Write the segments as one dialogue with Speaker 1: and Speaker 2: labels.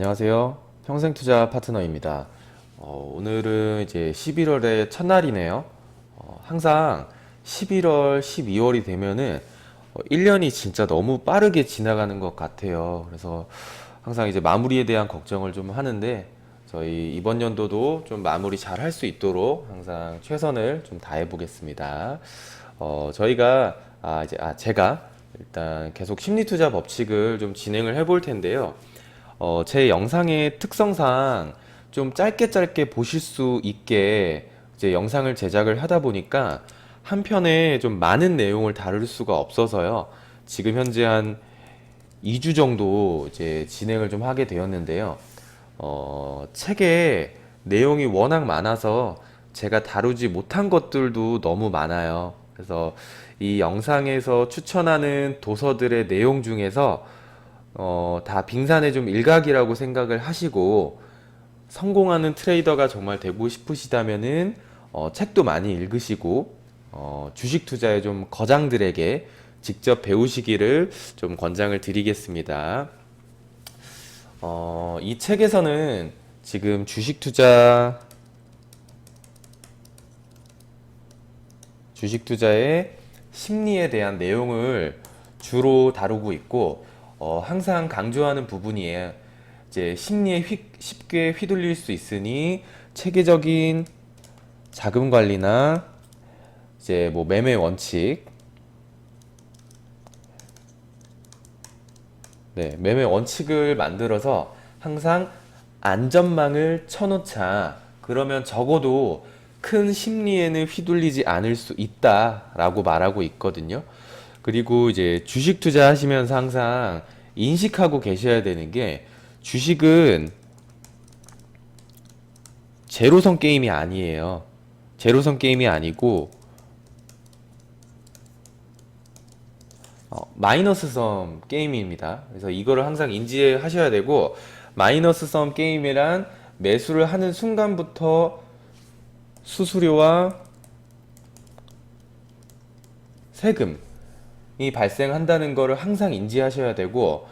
Speaker 1: 안녕하세요. 평생투자 파트너입니다. 오늘은 이제 11월의 첫날이네요. 항상 11월, 12월이 되면은 1년이 진짜 너무 빠르게 지나가는 것 같아요. 그래서 항상 이제 마무리에 대한 걱정을 좀 하는데 저희 이번 연도도 좀 마무리 잘 할 수 있도록 항상 최선을 좀 다해 보겠습니다. 제가 일단 계속 심리투자 법칙을 좀 진행을 해볼 텐데요. 제 영상의 특성상 좀 짧게 짧게 보실 수 있게 이제 영상을 제작을 하다 보니까 한 편에 좀 많은 내용을 다룰 수가 없어서요. 지금 현재 한 2주 정도 이제 진행을 좀 하게 되었는데요. 책에 내용이 워낙 많아서 제가 다루지 못한 것들도 너무 많아요. 그래서 이 영상에서 추천하는 도서들의 내용 중에서 다 빙산의 좀 일각이라고 생각을 하시고 성공하는 트레이더가 정말 되고 싶으시다면은 책도 많이 읽으시고 주식 투자의 좀 거장들에게 직접 배우시기를 좀 권장을 드리겠습니다. 이 책에서는 지금 주식 투자의 심리에 대한 내용을 주로 다루고 있고 항상 강조하는 부분이에요. 이제 심리에 쉽게 휘둘릴 수 있으니 체계적인 자금 관리나 이제 뭐 매매 원칙, 네, 매매 원칙을 만들어서 항상 안전망을 쳐놓자. 그러면 적어도 큰 심리에는 휘둘리지 않을 수 있다라고 말하고 있거든요. 그리고 이제 주식 투자하시면서 항상 인식하고 계셔야 되는 게 주식은 제로섬 게임이 아니에요. 제로섬 게임이 아니고 마이너스 섬 게임입니다. 그래서 이거를 항상 인지하셔야 되고 마이너스 섬 게임이란 매수를 하는 순간부터 수수료와 세금이 발생한다는 거를 항상 인지하셔야 되고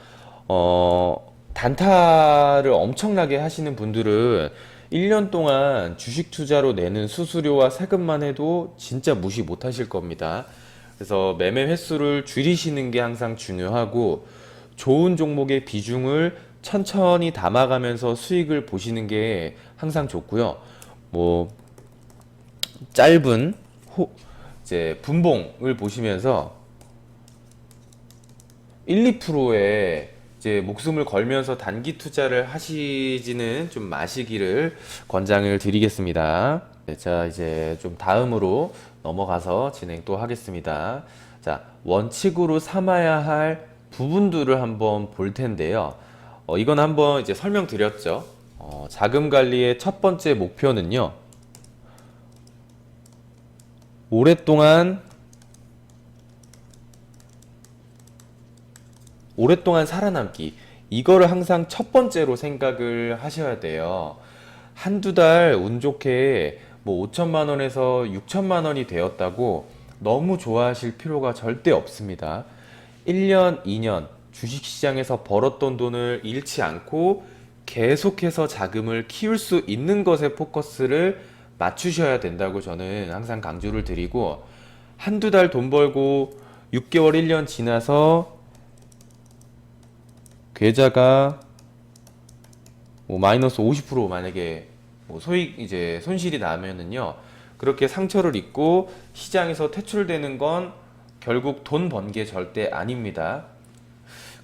Speaker 1: 단타를 엄청나게 하시는 분들은 1년 동안 주식 투자로 내는 수수료와 세금만 해도 진짜 무시 못 하실 겁니다. 그래서 매매 횟수를 줄이시는 게 항상 중요하고 좋은 종목의 비중을 천천히 담아가면서 수익을 보시는 게 항상 좋고요. 뭐 짧은 이제 분봉을 보시면서 1, 2%에 이제 목숨을 걸면서 단기 투자를 하시지는 좀 마시기를 권장을 드리겠습니다. 네, 자, 이제 좀 다음으로 넘어가서 진행 또 하겠습니다. 자, 원칙으로 삼아야 할 부분들을 한번 볼 텐데요. 이건 한번 이제 설명드렸죠. 자금 관리의 첫 번째 목표는요. 오랫동안 살아남기. 이거를 항상 첫 번째로 생각을 하셔야 돼요. 한두 달 운 좋게 뭐 5천만 원에서 6천만 원이 되었다고 너무 좋아하실 필요가 절대 없습니다. 1년, 2년 주식시장에서 벌었던 돈을 잃지 않고 계속해서 자금을 키울 수 있는 것에 포커스를 맞추셔야 된다고 저는 항상 강조를 드리고 한두 달 돈 벌고 6개월, 1년 지나서 계좌가 뭐 마이너스 50% 만약에 뭐 소익 이제 손실이 나면은요 그렇게 상처를 입고 시장에서 퇴출되는 건 결국 돈 번 게 절대 아닙니다.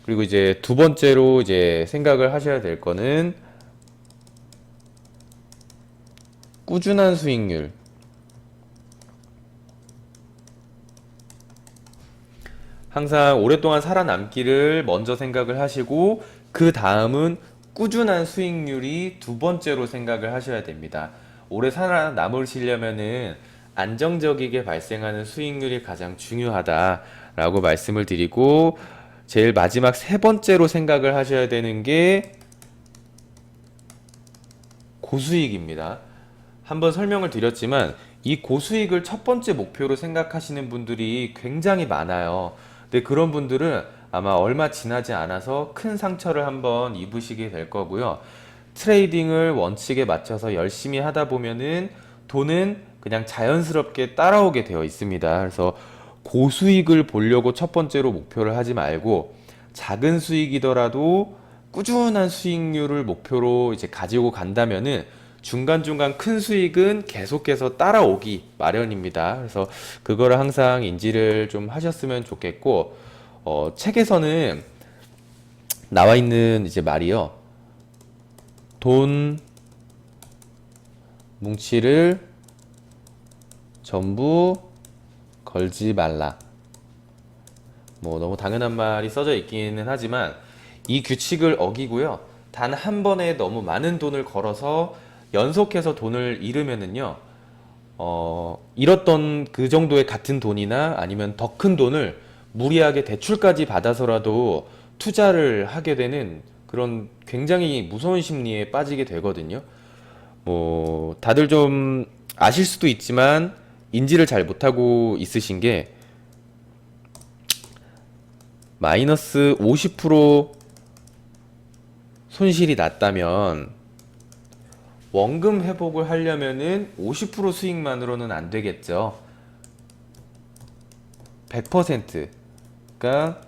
Speaker 1: 그리고 이제 두 번째로 이제 생각을 하셔야 될 거는 꾸준한 수익률. 항상 오랫동안 살아남기를 먼저 생각을 하시고 그 다음은 꾸준한 수익률이 두 번째로 생각을 하셔야 됩니다. 오래 살아남으시려면은 안정적이게 발생하는 수익률이 가장 중요하다라고 말씀을 드리고 제일 마지막 세 번째로 생각을 하셔야 되는 게 고수익입니다. 한번 설명을 드렸지만 이 고수익을 첫 번째 목표로 생각하시는 분들이 굉장히 많아요. 근데 그런 분들은 아마 얼마 지나지 않아서 큰 상처를 한번 입으시게 될 거고요. 트레이딩을 원칙에 맞춰서 열심히 하다 보면은 돈은 그냥 자연스럽게 따라오게 되어 있습니다. 그래서 고수익을 보려고 첫 번째로 목표를 하지 말고 작은 수익이더라도 꾸준한 수익률을 목표로 이제 가지고 간다면은 중간중간 큰 수익은 계속해서 따라오기 마련입니다. 그래서 그거를 항상 인지를 좀 하셨으면 좋겠고, 책에서는 나와 있는 이제 말이요. 돈 뭉치를 전부 걸지 말라. 뭐 너무 당연한 말이 써져 있기는 하지만 이 규칙을 어기고요. 단 한 번에 너무 많은 돈을 걸어서 연속해서 돈을 잃으면은요. 잃었던 그 정도의 같은 돈이나 아니면 더 큰 돈을 무리하게 대출까지 받아서라도 투자를 하게 되는 그런 굉장히 무서운 심리에 빠지게 되거든요. 뭐 다들 좀 아실 수도 있지만 인지를 잘 못하고 있으신 게 마이너스 50% 손실이 났다면 원금 회복을 하려면은 50% 수익만으로는 안 되겠죠. 100%. 그러니까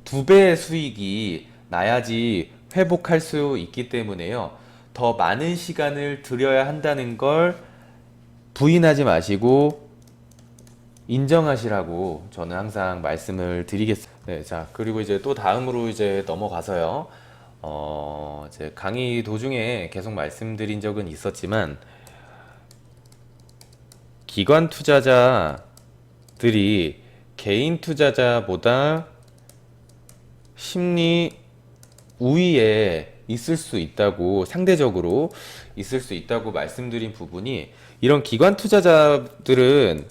Speaker 1: 두 배의 수익이 나야지 회복할 수 있기 때문에요. 더 많은 시간을 들여야 한다는 걸 부인하지 마시고 인정하시라고 저는 항상 말씀을 드리겠습니다. 네, 자, 그리고 이제 또 다음으로 이제 넘어가서요. 이제 강의 도중에 계속 말씀드린 적은 있었지만, 기관 투자자들이 개인 투자자보다 심리 우위에 있을 수 있다고, 상대적으로 있을 수 있다고 말씀드린 부분이, 이런 기관 투자자들은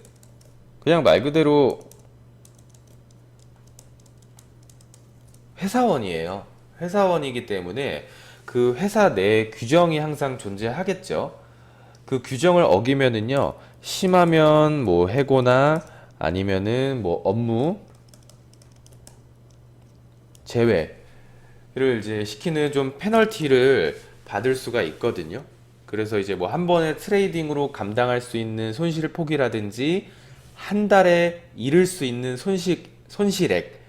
Speaker 1: 그냥 말 그대로 회사원이에요. 회사원이기 때문에 그 회사 내 규정이 항상 존재하겠죠. 그 규정을 어기면은요, 심하면 뭐 해고나 아니면은 뭐 업무 제외를 이제 시키는 좀 페널티를 받을 수가 있거든요. 그래서 이제 뭐 한 번에 트레이딩으로 감당할 수 있는 손실 폭이라든지 한 달에 잃을 수 있는 손실액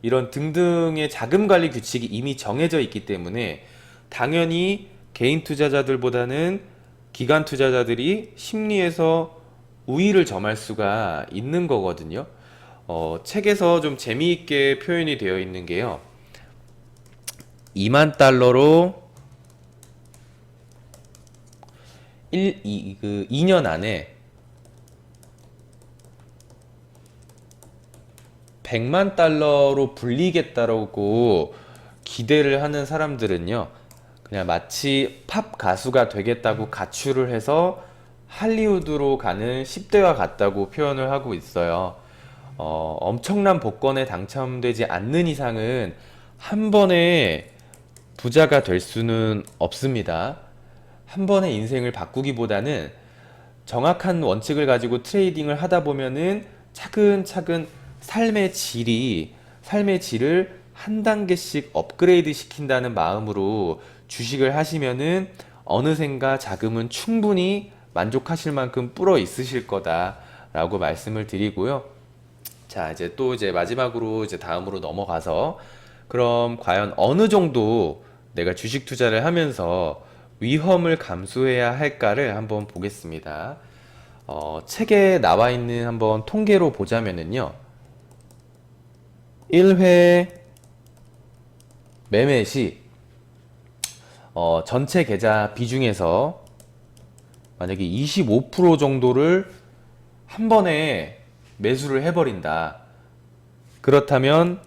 Speaker 1: 이런 등등의 자금 관리 규칙이 이미 정해져 있기 때문에 당연히 개인 투자자들보다는 기관 투자자들이 심리에서 우위를 점할 수가 있는 거거든요. 책에서 좀 재미있게 표현이 되어 있는 게요. 2만 달러로 2년 안에 100만 달러로 불리겠다라고 기대를 하는 사람들은요, 그냥 마치 팝 가수가 되겠다고 가출을 해서 할리우드로 가는 10대와 같다고 표현을 하고 있어요. 엄청난 복권에 당첨되지 않는 이상은 한 번에 부자가 될 수는 없습니다. 한 번에 인생을 바꾸기보다는 정확한 원칙을 가지고 트레이딩을 하다 보면은 차근차근 삶의 질을 한 단계씩 업그레이드 시킨다는 마음으로 주식을 하시면은 어느샌가 자금은 충분히 만족하실 만큼 불어 있으실 거다라고 말씀을 드리고요. 자, 이제 마지막으로 이제 다음으로 넘어가서, 그럼 과연 어느 정도 내가 주식 투자를 하면서 위험을 감수해야 할까를 한번 보겠습니다. 책에 나와 있는 한번 통계로 보자면은요. 1회 매매 시 전체 계좌 비중에서 만약에 25% 정도를 한 번에 매수를 해버린다. 그렇다면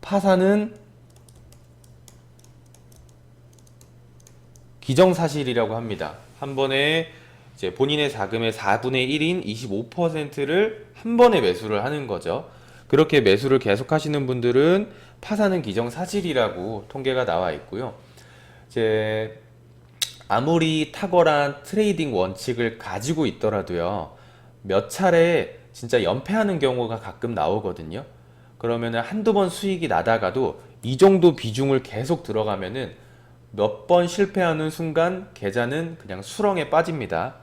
Speaker 1: 파산은 기정사실이라고 합니다. 한 번에 이제 본인의 자금의 4분의 1인 25%를 한 번에 매수를 하는 거죠. 그렇게 매수를 계속 하시는 분들은 파산은 기정사실이라고 통계가 나와 있고요. 이제 아무리 탁월한 트레이딩 원칙을 가지고 있더라도요, 몇 차례 진짜 연패하는 경우가 가끔 나오거든요. 그러면은 한두 번 수익이 나다가도 이 정도 비중을 계속 들어가면은 몇 번 실패하는 순간 계좌는 그냥 수렁에 빠집니다.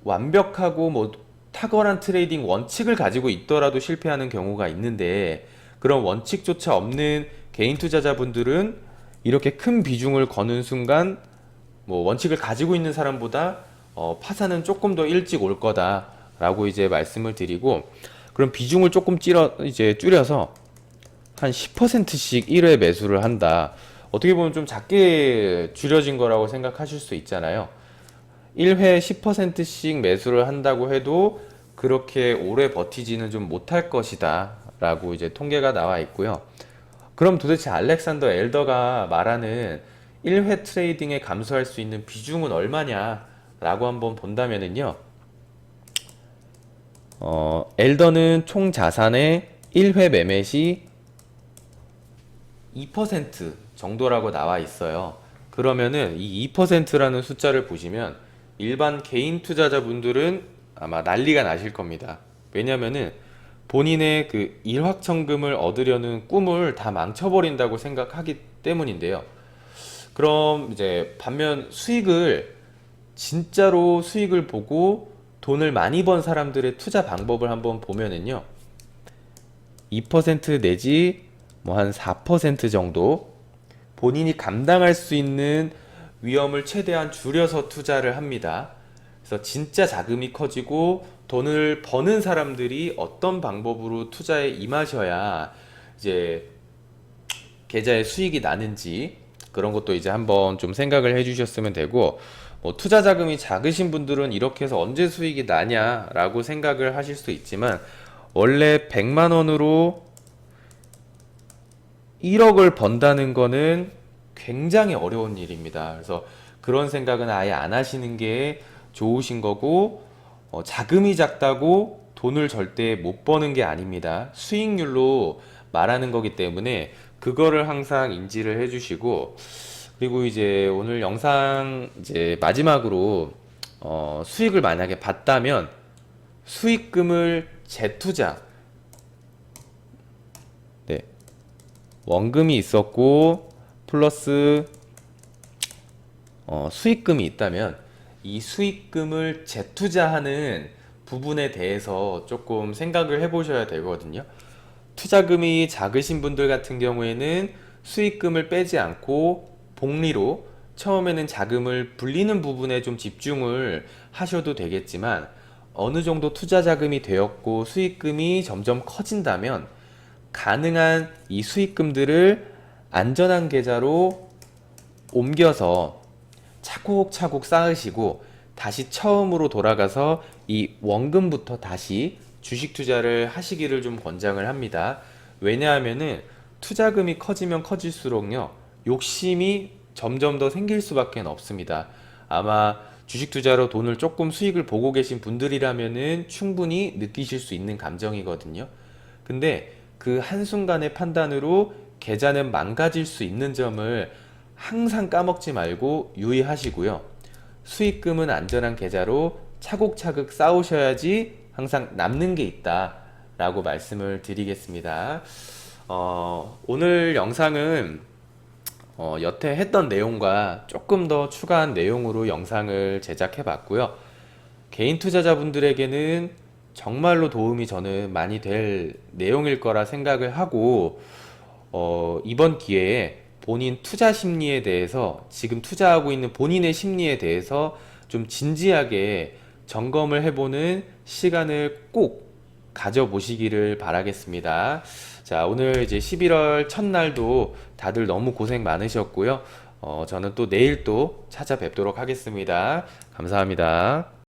Speaker 1: 완벽하고 뭐 탁월한 트레이딩 원칙을 가지고 있더라도 실패하는 경우가 있는데, 그런 원칙조차 없는 개인 투자자분들은 이렇게 큰 비중을 거는 순간 뭐 원칙을 가지고 있는 사람보다 파산은 조금 더 일찍 올 거다라고 이제 말씀을 드리고, 그럼 비중을 조금 줄여서 한 10%씩 1회 매수를 한다. 어떻게 보면 좀 작게 줄여진 거라고 생각하실 수 있잖아요. 1회 10%씩 매수를 한다고 해도 그렇게 오래 버티지는 좀 못할 것이다 라고 이제 통계가 나와 있고요. 그럼 도대체 알렉산더 엘더가 말하는 1회 트레이딩에 감소할 수 있는 비중은 얼마냐 라고 한번 본다면은요, 엘더는 총 자산의 1회 매매 시 2% 정도라고 나와 있어요. 그러면은 이 2%라는 숫자를 보시면 일반 개인 투자자분들은 아마 난리가 나실 겁니다. 왜냐면은 본인의 그 일확천금을 얻으려는 꿈을 다 망쳐버린다고 생각하기 때문인데요. 그럼 이제 반면 진짜로 수익을 보고 돈을 많이 번 사람들의 투자 방법을 한번 보면은요, 2% 내지 뭐 한 4% 정도 본인이 감당할 수 있는 위험을 최대한 줄여서 투자를 합니다. 그래서 진짜 자금이 커지고 돈을 버는 사람들이 어떤 방법으로 투자에 임하셔야 이제 계좌에 수익이 나는지, 그런 것도 이제 한번 좀 생각을 해 주셨으면 되고, 뭐 투자 자금이 작으신 분들은 이렇게 해서 언제 수익이 나냐라고 생각을 하실 수 있지만, 원래 100만 원으로 1억을 번다는 거는 굉장히 어려운 일입니다. 그래서 그런 생각은 아예 안 하시는 게 좋으신 거고, 자금이 작다고 돈을 절대 못 버는 게 아닙니다. 수익률로 말하는 거기 때문에 그거를 항상 인지를 해주시고, 그리고 이제 오늘 영상 이제 마지막으로 수익을 만약에 봤다면 수익금을 재투자, 네, 원금이 있었고 플러스 수익금이 있다면 이 수익금을 재투자하는 부분에 대해서 조금 생각을 해보셔야 되거든요. 투자금이 작으신 분들 같은 경우에는 수익금을 빼지 않고 복리로 처음에는 자금을 불리는 부분에 좀 집중을 하셔도 되겠지만, 어느 정도 투자 자금이 되었고 수익금이 점점 커진다면 가능한 이 수익금들을 안전한 계좌로 옮겨서 차곡차곡 쌓으시고 다시 처음으로 돌아가서 이 원금부터 다시 주식 투자를 하시기를 좀 권장을 합니다. 왜냐하면은 투자금이 커지면 커질수록요, 욕심이 점점 더 생길 수밖에 없습니다. 아마 주식 투자로 돈을 조금 수익을 보고 계신 분들이라면은 충분히 느끼실 수 있는 감정이거든요. 근데 그 한순간의 판단으로 계좌는 망가질 수 있는 점을 항상 까먹지 말고 유의하시고요. 수익금은 안전한 계좌로 차곡차곡 쌓으셔야지 항상 남는 게 있다 라고 말씀을 드리겠습니다. 오늘 영상은 여태 했던 내용과 조금 더 추가한 내용으로 영상을 제작해 봤고요. 개인 투자자분들에게는 정말로 도움이 저는 많이 될 내용일 거라 생각을 하고, 이번 기회에 본인 투자 심리에 대해서, 지금 투자하고 있는 본인의 심리에 대해서 좀 진지하게 점검을 해보는 시간을 꼭 가져보시기를 바라겠습니다. 자, 오늘 이제 11월 첫날도 다들 너무 고생 많으셨고요. 저는 또 내일 또 찾아뵙도록 하겠습니다. 감사합니다.